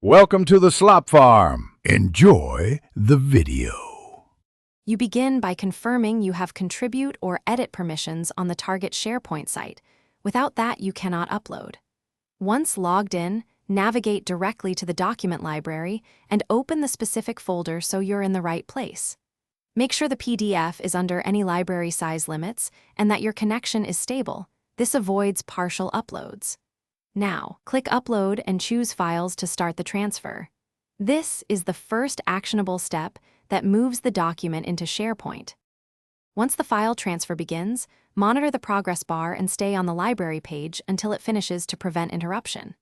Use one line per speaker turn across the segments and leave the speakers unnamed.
Welcome to the Slop Farm. Enjoy the video.
You begin by confirming you have contribute or edit permissions on the target Sharepoint site. Without that, you cannot upload. Once logged in, navigate directly to the document library and open the specific folder so you're in the right place. Make sure the PDF is under any library size limits and that your connection is stable. This avoids partial uploads. Now, click Upload and choose Files to start the transfer. This is the first actionable step that moves the document into Sharepoint. Once the file transfer begins, monitor the progress bar and stay on the library page until it finishes to prevent interruption.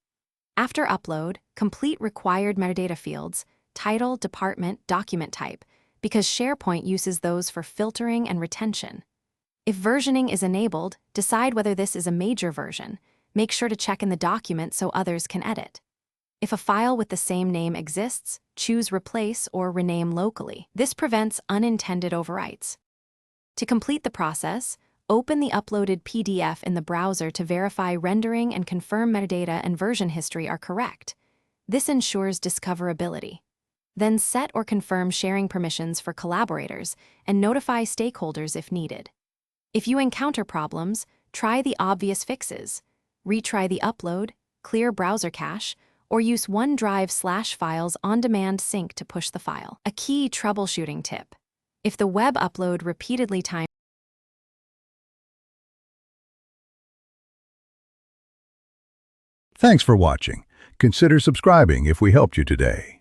After upload, complete required metadata fields, title, department, document type, because Sharepoint uses those for filtering and retention. If versioning is enabled, decide whether this is a major version. Make sure to check in the document so others can edit. If a file with the same name exists, choose Replace or Rename locally. This prevents unintended overwrites. To complete the process, open the uploaded PDF in the browser to verify rendering and confirm metadata and version history are correct. This ensures discoverability. Then set or confirm sharing permissions for collaborators and notify stakeholders if needed. If you encounter problems, try the obvious fixes. Retry the upload, clear browser cache, or use OneDrive/Files on-demand sync to push the file. A key troubleshooting tip: if the web upload repeatedly times.
Thanks for watching. Consider subscribing if we helped you today.